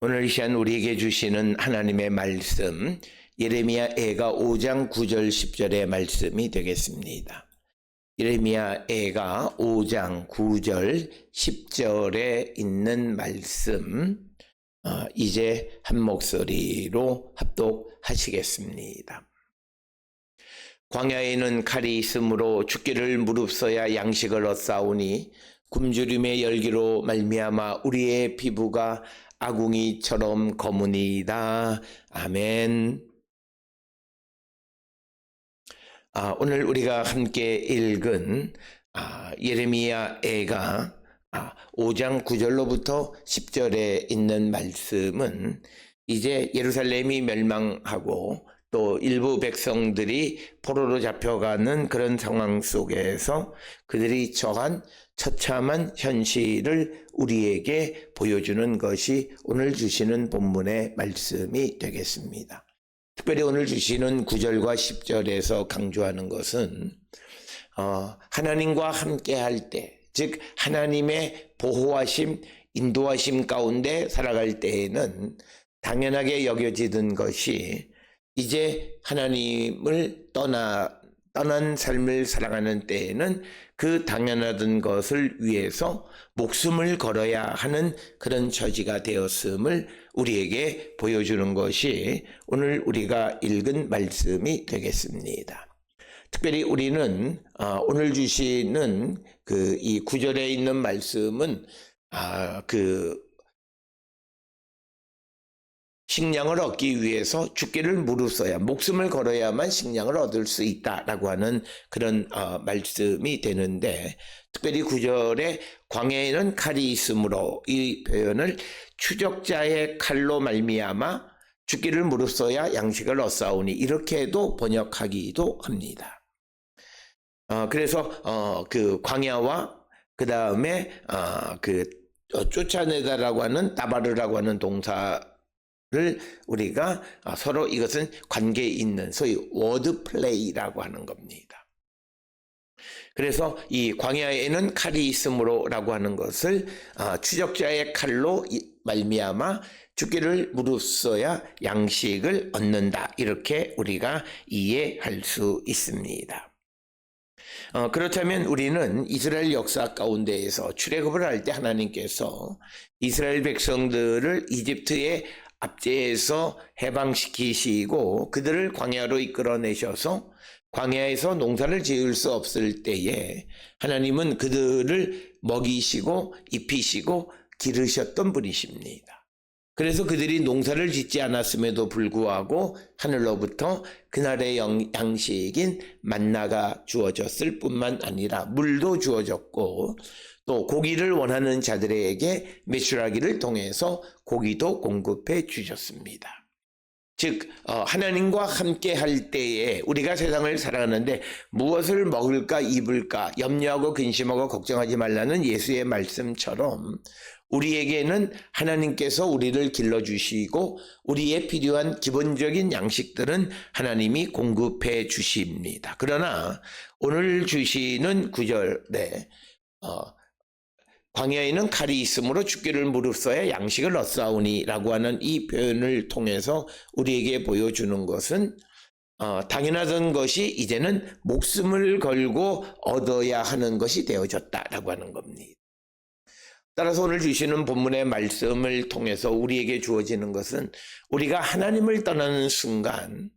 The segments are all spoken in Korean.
오늘 이 시간 우리에게 주시는 하나님의 말씀, 예레미야 애가 5장 9절 10절의 말씀이 되겠습니다. 예레미야 애가 5장 9절 10절에 있는 말씀, 이제 한 목소리로 합독하시겠습니다. 광야에는 칼이 있으므로 죽기를 무릅써야 양식을 얻사오니 굶주림의 열기로 말미암아 우리의 피부가 아궁이처럼 검으니이다. 아멘. 오늘 우리가 함께 읽은 예레미야 애가 5장 9절로부터 10절에 있는 말씀은 이제 예루살렘이 멸망하고 또 일부 백성들이 포로로 잡혀가는 그런 상황 속에서 그들이 처한 처참한 현실을 우리에게 보여주는 것이 오늘 주시는 본문의 말씀이 되겠습니다. 특별히 오늘 주시는 9절과 10절에서 강조하는 것은 하나님과 함께 할 때, 즉 하나님의 보호하심, 인도하심 가운데 살아갈 때에는 당연하게 여겨지던 것이 이제 하나님을 떠난 삶을 살아가는 때에는 그 당연하던 것을 위해서 목숨을 걸어야 하는 그런 처지가 되었음을 우리에게 보여주는 것이 오늘 우리가 읽은 말씀이 되겠습니다. 특별히 우리는 오늘 주시는 이 9절에 있는 말씀은 식량을 얻기 위해서 죽기를 무릅써야 목숨을 걸어야만 식량을 얻을 수 있다라고 하는 그런 말씀이 되는데, 특별히 9절에 광야에는 칼이 있으므로 이 표현을 추적자의 칼로 말미암아 죽기를 무릅써야 양식을 얻사오니 이렇게도 번역하기도 합니다. 그래서 그 광야와 그 다음에 쫓아내다라고 하는 따바르라고 하는 동사 를 우리가 서로 이것은 관계 있는 소위 워드 플레이라고 하는 겁니다. 그래서 이 광야에는 칼이 있으므로라고 하는 것을 추적자의 칼로 말미암아 죽기를 무릅써야 양식을 얻는다, 이렇게 우리가 이해할 수 있습니다. 그렇다면 우리는 이스라엘 역사 가운데에서 출애굽을 할 때 하나님께서 이스라엘 백성들을 이집트의 압제에서 해방시키시고 그들을 광야로 이끌어내셔서 광야에서 농사를 지을 수 없을 때에 하나님은 그들을 먹이시고 입히시고 기르셨던 분이십니다. 그래서 그들이 농사를 짓지 않았음에도 불구하고 하늘로부터 그날의 양식인 만나가 주어졌을 뿐만 아니라 물도 주어졌고 또 고기를 원하는 자들에게 메추라기를 통해서 고기도 공급해 주셨습니다. 즉 하나님과 함께 할 때에 우리가 세상을 살아가는데 무엇을 먹을까 입을까 염려하고 근심하고 걱정하지 말라는 예수의 말씀처럼 우리에게는 하나님께서 우리를 길러주시고 우리의 필요한 기본적인 양식들은 하나님이 공급해 주십니다. 그러나 오늘 주시는 9절에 광야에는 칼이 있으므로 죽기를 무릅써야 양식을 얻사오니 라고 하는 이 표현을 통해서 우리에게 보여주는 것은 당연하던 것이 이제는 목숨을 걸고 얻어야 하는 것이 되어졌다라고 하는 겁니다. 따라서 오늘 주시는 본문의 말씀을 통해서 우리에게 주어지는 것은 우리가 하나님을 떠나는 순간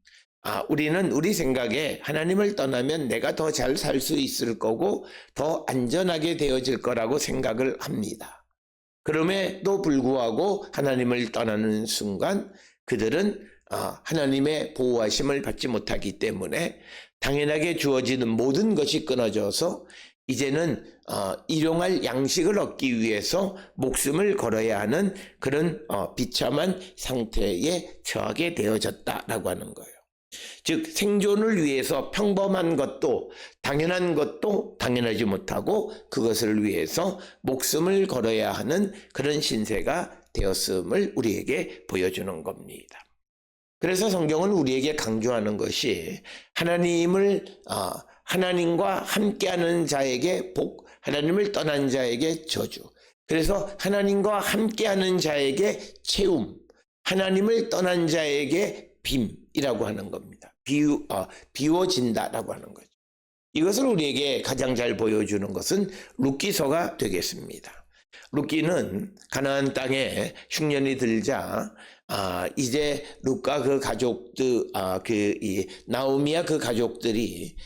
우리는 우리 생각에 하나님을 떠나면 내가 더 잘 살 수 있을 거고 더 안전하게 되어질 거라고 생각을 합니다. 그럼에도 불구하고 하나님을 떠나는 순간 그들은 하나님의 보호하심을 받지 못하기 때문에 당연하게 주어지는 모든 것이 끊어져서 이제는 일용할 양식을 얻기 위해서 목숨을 걸어야 하는 그런 비참한 상태에 처하게 되어졌다라고 하는 거예요. 즉 생존을 위해서 평범한 것도 당연한 것도 당연하지 못하고 그것을 위해서 목숨을 걸어야 하는 그런 신세가 되었음을 우리에게 보여주는 겁니다. 그래서 성경은 우리에게 강조하는 것이 하나님과 함께하는 자에게 복, 하나님을 떠난 자에게 저주, 그래서 하나님과 함께하는 자에게 채움, 하나님을 떠난 자에게 빔이라고 하는 겁니다. 비워진다라고 하는 거죠. 이것을 우리에게 가장 잘 보여주는 것은 룻기서가 되겠습니다. 룻기는 가나안 땅에 흉년이 들자 이제 룻과 그 가족들 나오미와 그 가족들이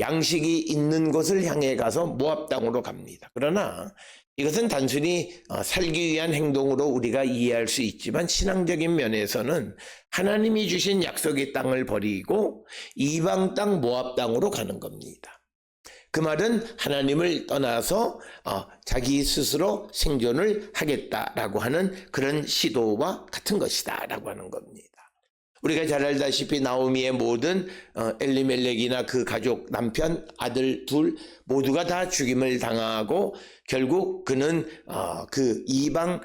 양식이 있는 곳을 향해 가서 모압 땅으로 갑니다. 그러나 이것은 단순히 살기 위한 행동으로 우리가 이해할 수 있지만 신앙적인 면에서는 하나님이 주신 약속의 땅을 버리고 이방 땅 모압 땅으로 가는 겁니다. 그 말은 하나님을 떠나서 자기 스스로 생존을 하겠다라고 하는 그런 시도와 같은 것이다라고 하는 겁니다. 우리가 잘 알다시피 나오미의 모든 엘리멜렉이나 그 가족, 남편, 아들 둘 모두가 다 죽임을 당하고 결국 그는 그 이방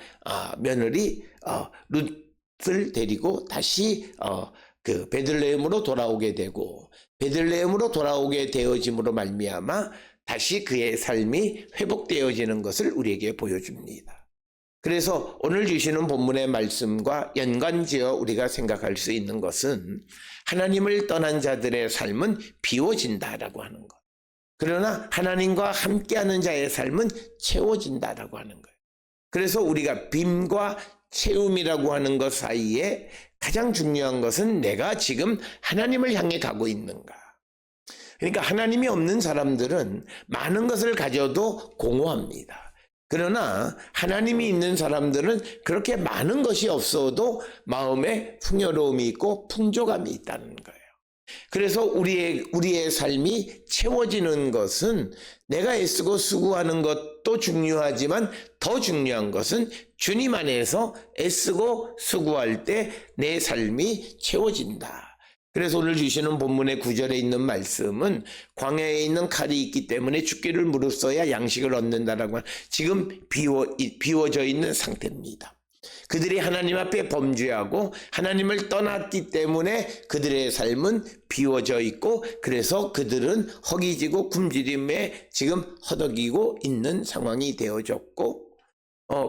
며느리 룻을 데리고 다시 그 베들레헴으로 돌아오게 되고 베들레헴으로 돌아오게 되어짐으로 말미암아 다시 그의 삶이 회복되어지는 것을 우리에게 보여줍니다. 그래서 오늘 주시는 본문의 말씀과 연관지어 우리가 생각할 수 있는 것은 하나님을 떠난 자들의 삶은 비워진다라고 하는 것. 그러나 하나님과 함께하는 자의 삶은 채워진다라고 하는 거예요. 그래서 우리가 빔과 채움이라고 하는 것 사이에 가장 중요한 것은 내가 지금 하나님을 향해 가고 있는가. 그러니까 하나님이 없는 사람들은 많은 것을 가져도 공허합니다. 그러나 하나님이 있는 사람들은 그렇게 많은 것이 없어도 마음에 풍요로움이 있고 풍족함이 있다는 거예요. 그래서 우리의 삶이 채워지는 것은 내가 애쓰고 수고하는 것도 중요하지만 더 중요한 것은 주님 안에서 애쓰고 수고할 때 내 삶이 채워진다. 그래서 오늘 주시는 본문의 9절에 있는 말씀은 광야에 있는 칼이 있기 때문에 죽기를 무릅써야 양식을 얻는다라고 하는 지금 비워져 있는 상태입니다. 그들이 하나님 앞에 범죄하고 하나님을 떠났기 때문에 그들의 삶은 비워져 있고 그래서 그들은 허기지고 굶주림에 지금 허덕이고 있는 상황이 되어졌고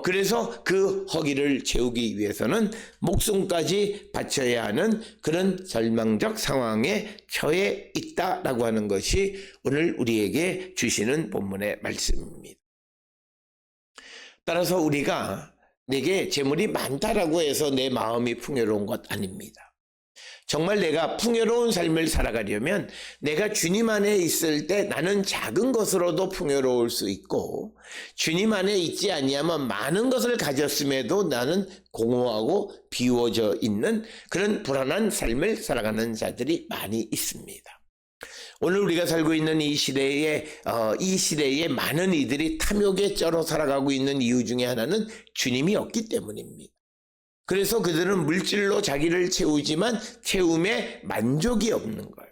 그래서 그 허기를 채우기 위해서는 목숨까지 바쳐야 하는 그런 절망적 상황에 처해 있다라고 하는 것이 오늘 우리에게 주시는 본문의 말씀입니다. 따라서 우리가 내게 재물이 많다라고 해서 내 마음이 풍요로운 것 아닙니다. 정말 내가 풍요로운 삶을 살아가려면 내가 주님 안에 있을 때 나는 작은 것으로도 풍요로울 수 있고 주님 안에 있지 아니하면 많은 것을 가졌음에도 나는 공허하고 비워져 있는 그런 불안한 삶을 살아가는 자들이 많이 있습니다. 오늘 우리가 살고 있는 이 시대에 많은 이들이 탐욕에 쩔어 살아가고 있는 이유 중에 하나는 주님이 없기 때문입니다. 그래서 그들은 물질로 자기를 채우지만 채움에 만족이 없는 거예요.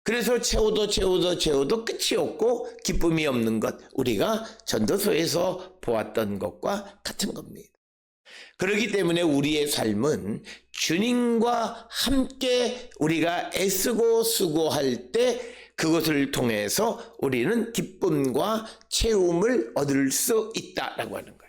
그래서 채워도 끝이 없고 기쁨이 없는 것, 우리가 전도서에서 보았던 것과 같은 겁니다. 그렇기 때문에 우리의 삶은 주님과 함께 우리가 애쓰고 수고할 때 그것을 통해서 우리는 기쁨과 채움을 얻을 수 있다라고 하는 거예요.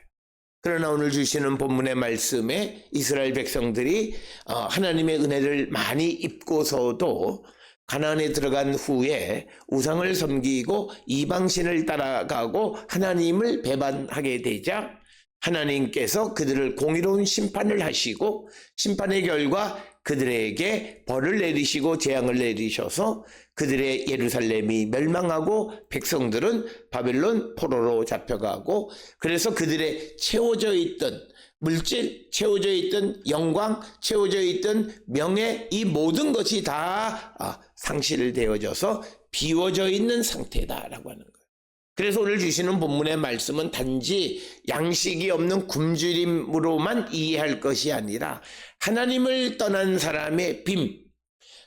그러나 오늘 주시는 본문의 말씀에 이스라엘 백성들이 하나님의 은혜를 많이 입고서도 가나안에 들어간 후에 우상을 섬기고 이방신을 따라가고 하나님을 배반하게 되자 하나님께서 그들을 공의로운 심판을 하시고 심판의 결과 그들에게 벌을 내리시고 재앙을 내리셔서 그들의 예루살렘이 멸망하고 백성들은 바벨론 포로로 잡혀가고 그래서 그들의 채워져 있던 물질, 채워져 있던 영광, 채워져 있던 명예 이 모든 것이 다 상실되어져서 비워져 있는 상태다라고 하는 거예요. 그래서 오늘 주시는 본문의 말씀은 단지 양식이 없는 굶주림으로만 이해할 것이 아니라 하나님을 떠난 사람의 빔,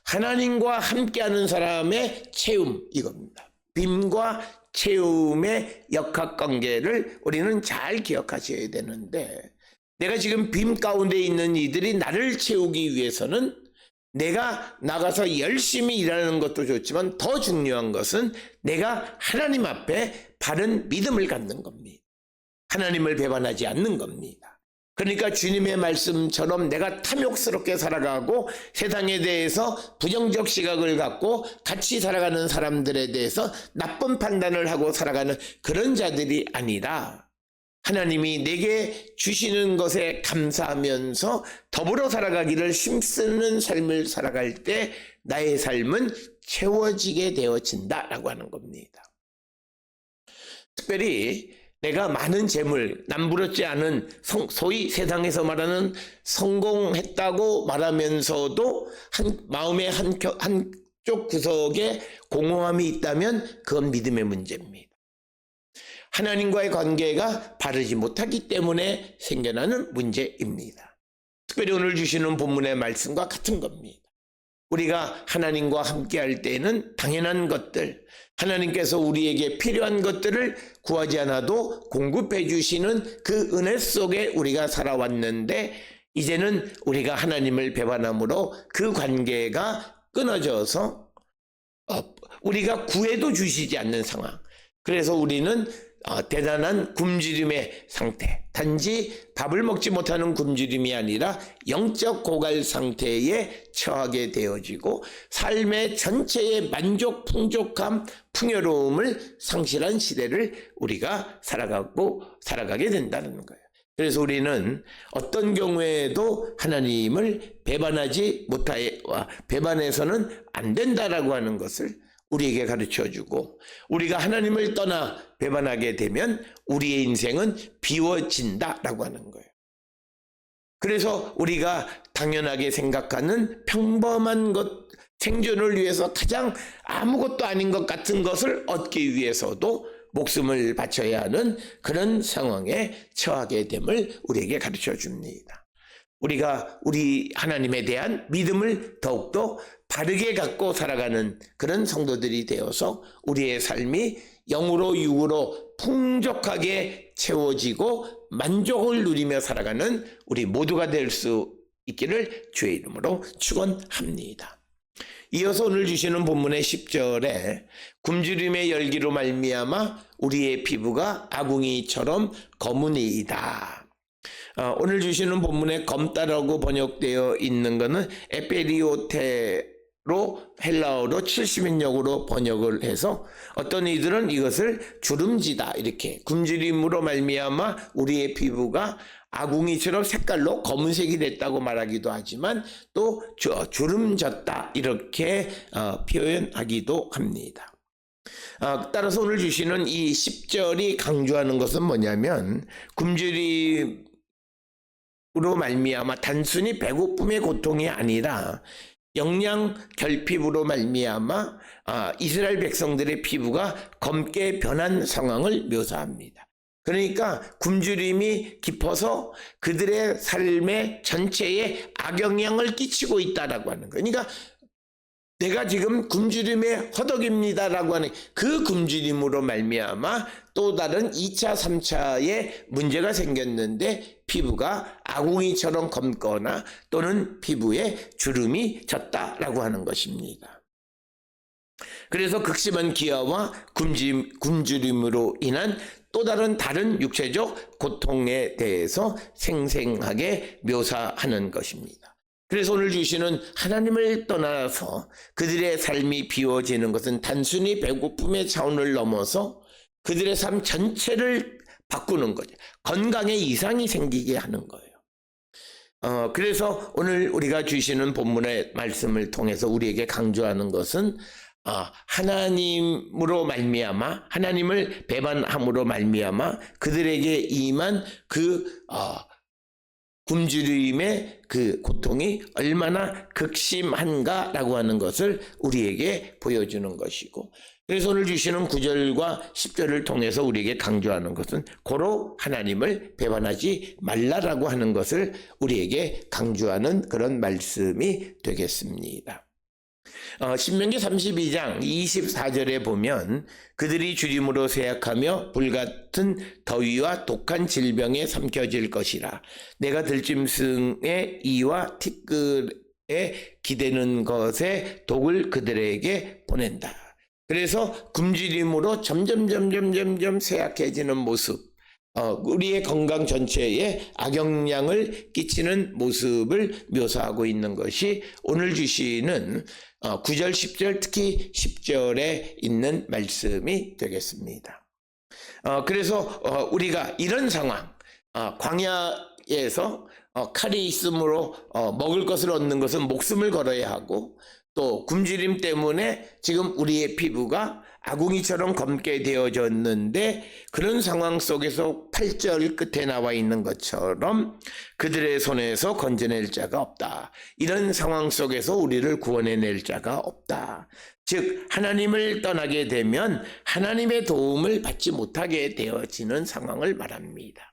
하나님과 함께하는 사람의 채움 이겁니다. 빔과 채움의 역학관계를 우리는 잘 기억하셔야 되는데 내가 지금 빔 가운데 있는 이들이 나를 채우기 위해서는 내가 나가서 열심히 일하는 것도 좋지만 더 중요한 것은 내가 하나님 앞에 바른 믿음을 갖는 겁니다. 하나님을 배반하지 않는 겁니다. 그러니까 주님의 말씀처럼 내가 탐욕스럽게 살아가고 세상에 대해서 부정적 시각을 갖고 같이 살아가는 사람들에 대해서 나쁜 판단을 하고 살아가는 그런 자들이 아니라 하나님이 내게 주시는 것에 감사하면서 더불어 살아가기를 힘쓰는 삶을 살아갈 때 나의 삶은 채워지게 되어진다라고 하는 겁니다. 특별히 내가 많은 재물, 남부럽지 않은 소위 세상에서 말하는 성공했다고 말하면서도 마음의 한쪽 구석에 공허함이 있다면 그건 믿음의 문제입니다. 하나님과의 관계가 바르지 못하기 때문에 생겨나는 문제입니다. 특별히 오늘 주시는 본문의 말씀과 같은 겁니다. 우리가 하나님과 함께할 때에는 당연한 것들, 하나님께서 우리에게 필요한 것들을 구하지 않아도 공급해 주시는 그 은혜 속에 우리가 살아왔는데 이제는 우리가 하나님을 배반함으로 그 관계가 끊어져서 우리가 구해도 주시지 않는 상황. 그래서 우리는 대단한 굶주림의 상태, 단지 밥을 먹지 못하는 굶주림이 아니라 영적 고갈 상태에 처하게 되어지고 삶의 전체의 만족, 풍족함, 풍요로움을 상실한 시대를 우리가 살아가게 된다는 거예요. 그래서 우리는 어떤 경우에도 하나님을 배반해서는 안 된다라고 하는 것을 우리에게 가르쳐주고 우리가 하나님을 떠나 배반하게 되면 우리의 인생은 비워진다라고 하는 거예요. 그래서 우리가 당연하게 생각하는 평범한 것, 생존을 위해서 가장 아무것도 아닌 것 같은 것을 얻기 위해서도 목숨을 바쳐야 하는 그런 상황에 처하게 됨을 우리에게 가르쳐 줍니다. 우리가 우리 하나님에 대한 믿음을 더욱더 바르게 갖고 살아가는 그런 성도들이 되어서 우리의 삶이 영으로 육으로 풍족하게 채워지고 만족을 누리며 살아가는 우리 모두가 될 수 있기를 주의 이름으로 축원합니다. 이어서 오늘 주시는 본문의 10절에 굶주림의 열기로 말미암아 우리의 피부가 아궁이처럼 검으니이다. 오늘 주시는 본문에 검다라고 번역되어 있는 것은 에페리오테로 헬라어로 70인역으로 번역을 해서 어떤 이들은 이것을 주름지다 이렇게 굶주림으로 말미암아 우리의 피부가 아궁이처럼 색깔로 검은색이 됐다고 말하기도 하지만 또 주름졌다 이렇게 표현하기도 합니다. 따라서 오늘 주시는 이 10절이 강조하는 것은 뭐냐면 굶주림으로 말미암아 단순히 배고픔의 고통이 아니라 영양 결핍으로 말미암아 이스라엘 백성들의 피부가 검게 변한 상황을 묘사합니다. 그러니까 굶주림이 깊어서 그들의 삶의 전체에 악영향을 끼치고 있다라고 하는 거예요. 그러니까 내가 지금 굶주림에 허덕입니다라고 하는 그 굶주림으로 말미암아 또 다른 2차, 3차의 문제가 생겼는데 피부가 아궁이처럼 검거나 또는 피부에 주름이 졌다라고 하는 것입니다. 그래서 극심한 기아와 굶주림으로 인한 또 다른 육체적 고통에 대해서 생생하게 묘사하는 것입니다. 그래서 오늘 주시는 하나님을 떠나서 그들의 삶이 비워지는 것은 단순히 배고픔의 차원을 넘어서 그들의 삶 전체를 바꾸는 거죠. 건강에 이상이 생기게 하는 거예요. 그래서 오늘 우리가 주시는 본문의 말씀을 통해서 우리에게 강조하는 것은 하나님으로 말미암아 하나님을 배반함으로 말미암아 그들에게 임한 그 굶주림의 그 고통이 얼마나 극심한가라고 하는 것을 우리에게 보여주는 것이고 그래서 오늘 주시는 9절과 10절을 통해서 우리에게 강조하는 것은 고로 하나님을 배반하지 말라라고 하는 것을 우리에게 강조하는 그런 말씀이 되겠습니다. 신명기 32장 24절에 보면 그들이 주림으로 쇠약하며 불같은 더위와 독한 질병에 삼켜질 것이라 내가 들짐승의 이와 티끌에 기대는 것에 독을 그들에게 보낸다. 그래서 굶주림으로 점점 쇠약해지는 모습 우리의 건강 전체에 악영향을 끼치는 모습을 묘사하고 있는 것이 오늘 주시는 9절, 10절, 특히 10절에 있는 말씀이 되겠습니다. 그래서 우리가 이런 상황, 광야에서 칼이 있으므로 먹을 것을 얻는 것은 목숨을 걸어야 하고, 또 굶주림 때문에 지금 우리의 피부가 아궁이처럼 검게 되어졌는데, 그런 상황 속에서 8절 끝에 나와 있는 것처럼 그들의 손에서 건져낼 자가 없다. 이런 상황 속에서 우리를 구원해낼 자가 없다. 즉 하나님을 떠나게 되면 하나님의 도움을 받지 못하게 되어지는 상황을 말합니다.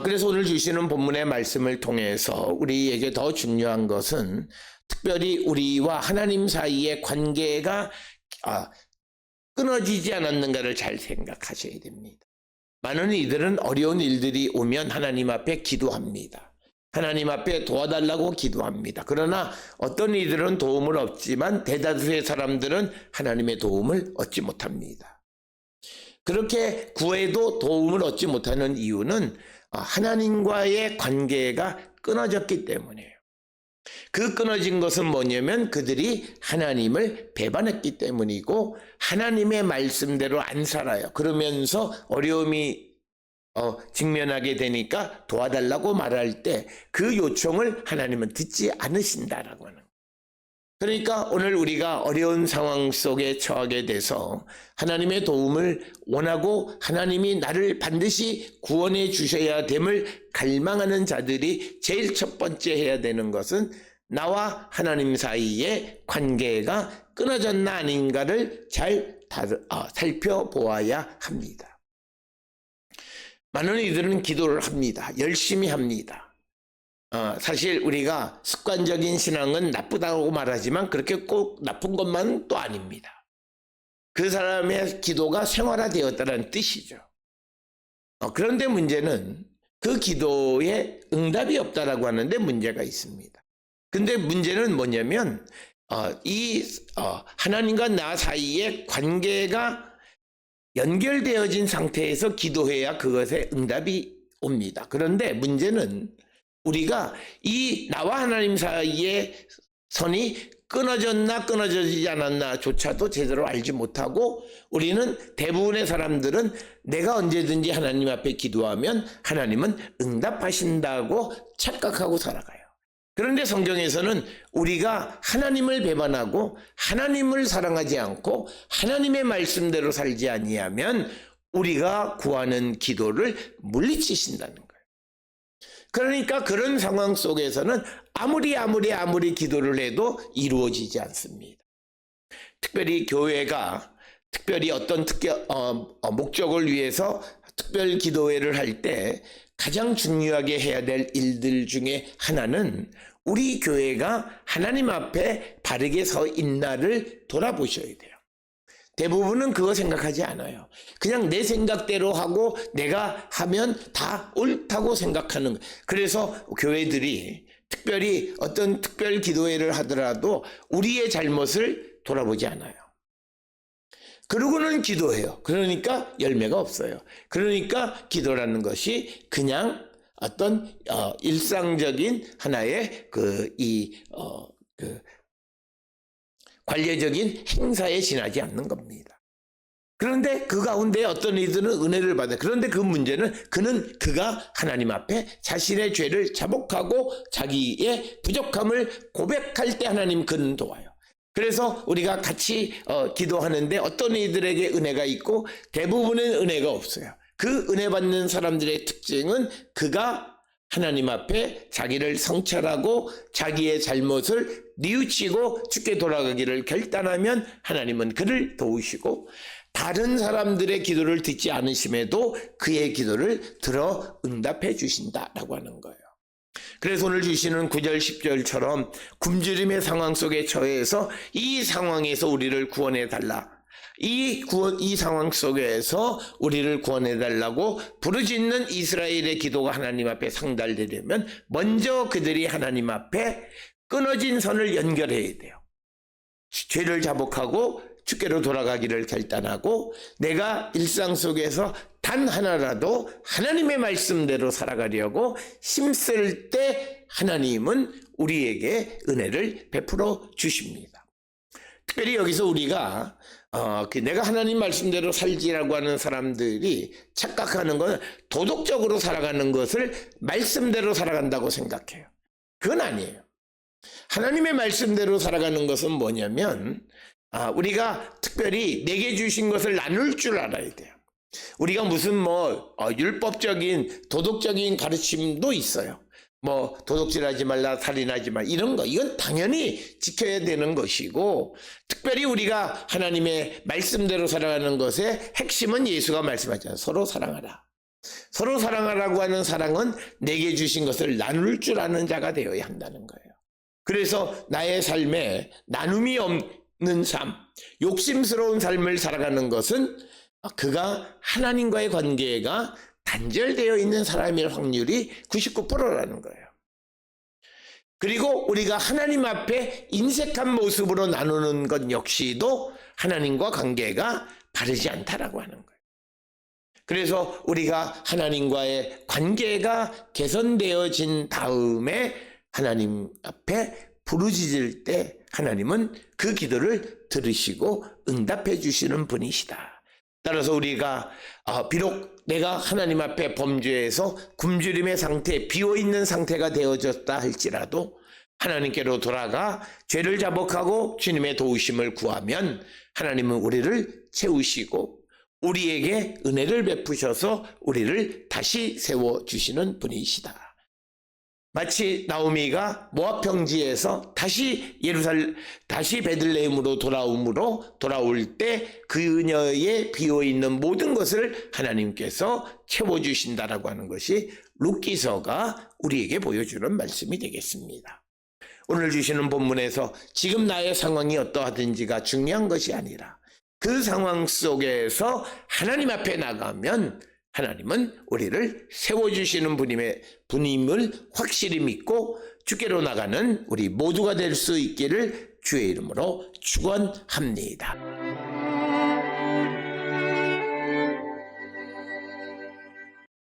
그래서 오늘 주시는 본문의 말씀을 통해서 우리에게 더 중요한 것은 특별히 우리와 하나님 사이의 관계가 끊어지지 않았는가를 잘 생각하셔야 됩니다. 많은 이들은 어려운 일들이 오면 하나님 앞에 기도합니다. 하나님 앞에 도와달라고 기도합니다. 그러나 어떤 이들은 도움을 얻지만 대다수의 사람들은 하나님의 도움을 얻지 못합니다. 그렇게 구해도 도움을 얻지 못하는 이유는 하나님과의 관계가 끊어졌기 때문이에요. 그 끊어진 것은 뭐냐면 그들이 하나님을 배반했기 때문이고, 하나님의 말씀대로 안 살아요. 그러면서 어려움이 직면하게 되니까 도와달라고 말할 때 그 요청을 하나님은 듣지 않으신다라고 하는 거예요. 그러니까 오늘 우리가 어려운 상황 속에 처하게 돼서 하나님의 도움을 원하고 하나님이 나를 반드시 구원해 주셔야 됨을 갈망하는 자들이 제일 첫 번째 해야 되는 것은 나와 하나님 사이의 관계가 끊어졌나 아닌가를 잘 살펴보아야 합니다. 많은 이들은 기도를 합니다. 열심히 합니다. 사실 우리가 습관적인 신앙은 나쁘다고 말하지만 그렇게 꼭 나쁜 것만은 또 아닙니다. 그 사람의 기도가 생활화되었다는 뜻이죠. 그런데 문제는 그 기도에 응답이 없다라고 하는데 문제가 있습니다. 근데 문제는 뭐냐면 하나님과 나 사이의 관계가 연결되어진 상태에서 기도해야 그것에 응답이 옵니다. 그런데 문제는 우리가 이 나와 하나님 사이의 선이 끊어졌나 끊어지지 않았나 조차도 제대로 알지 못하고, 우리는 대부분의 사람들은 내가 언제든지 하나님 앞에 기도하면 하나님은 응답하신다고 착각하고 살아가요. 그런데 성경에서는 우리가 하나님을 배반하고 하나님을 사랑하지 않고 하나님의 말씀대로 살지 아니하면 우리가 구하는 기도를 물리치신다는 거예요. 그러니까 그런 상황 속에서는 아무리 기도를 해도 이루어지지 않습니다. 특별히 교회가 어떤 목적을 위해서 특별 기도회를 할 때 가장 중요하게 해야 될 일들 중에 하나는 우리 교회가 하나님 앞에 바르게 서 있나를 돌아보셔야 돼요. 대부분은 그거 생각하지 않아요. 그냥 내 생각대로 하고 내가 하면 다 옳다고 생각하는 거예요. 그래서 교회들이 특별히 어떤 특별 기도회를 하더라도 우리의 잘못을 돌아보지 않아요. 그러고는 기도해요. 그러니까 열매가 없어요. 그러니까 기도라는 것이 그냥 어떤 일상적인 하나의 관례적인 행사에 지나지 않는 겁니다. 그런데 그 가운데 어떤 이들은 은혜를 받아요. 그런데 그 문제는 그가 하나님 앞에 자신의 죄를 자복하고 자기의 부족함을 고백할 때 하나님 그는 도와요. 그래서 우리가 같이 기도하는데 어떤 이들에게 은혜가 있고 대부분은 은혜가 없어요. 그 은혜 받는 사람들의 특징은 그가 하나님 앞에 자기를 성찰하고 자기의 잘못을 뉘우치고 주께 돌아가기를 결단하면 하나님은 그를 도우시고, 다른 사람들의 기도를 듣지 않으심에도 그의 기도를 들어 응답해 주신다라고 하는 거예요. 그래서 오늘 주시는 9절 10절처럼 굶주림의 상황 속에 처해서 이 상황에서 우리를 구원해 달라, 이 상황 속에서 우리를 구원해 달라고 부르짖는 이스라엘의 기도가 하나님 앞에 상달되려면 먼저 그들이 하나님 앞에 끊어진 선을 연결해야 돼요. 죄를 자복하고 주께로 돌아가기를 결단하고 내가 일상 속에서 다 단 하나라도 하나님의 말씀대로 살아가려고 힘쓸 때 하나님은 우리에게 은혜를 베풀어 주십니다. 특별히 여기서 우리가 내가 하나님 말씀대로 살지라고 하는 사람들이 착각하는 건 도덕적으로 살아가는 것을 말씀대로 살아간다고 생각해요. 그건 아니에요. 하나님의 말씀대로 살아가는 것은 뭐냐면 우리가 특별히 내게 주신 것을 나눌 줄 알아야 돼요. 우리가 무슨 율법적인 도덕적인 가르침도 있어요. 도둑질하지 말라, 살인하지 말라, 이런 거, 이건 당연히 지켜야 되는 것이고, 특별히 우리가 하나님의 말씀대로 살아가는 것의 핵심은 예수가 말씀하잖아요. 서로 사랑하라. 서로 사랑하라고 하는 사랑은 내게 주신 것을 나눌 줄 아는 자가 되어야 한다는 거예요. 그래서 나의 삶에 나눔이 없는 삶, 욕심스러운 삶을 살아가는 것은 그가 하나님과의 관계가 단절되어 있는 사람일 확률이 99%라는 거예요. 그리고 우리가 하나님 앞에 인색한 모습으로 나누는 것 역시도 하나님과 관계가 바르지 않다라고 하는 거예요. 그래서 우리가 하나님과의 관계가 개선되어진 다음에 하나님 앞에 부르짖을 때 하나님은 그 기도를 들으시고 응답해 주시는 분이시다. 따라서 우리가 비록 내가 하나님 앞에 범죄해서 굶주림의 상태, 비어있는 상태가 되어졌다 할지라도 하나님께로 돌아가 죄를 자복하고 주님의 도우심을 구하면 하나님은 우리를 채우시고 우리에게 은혜를 베푸셔서 우리를 다시 세워주시는 분이시다. 마치 나오미가 모압 평지에서 다시 베들레헴으로 돌아올 때 그녀의 비어있는 모든 것을 하나님께서 채워주신다라고 하는 것이 룻기서가 우리에게 보여주는 말씀이 되겠습니다. 오늘 주시는 본문에서 지금 나의 상황이 어떠하든지가 중요한 것이 아니라 그 상황 속에서 하나님 앞에 나가면 하나님은 우리를 세워주시는 분임을 확실히 믿고 주께로 나가는 우리 모두가 될 수 있기를 주의 이름으로 축원합니다.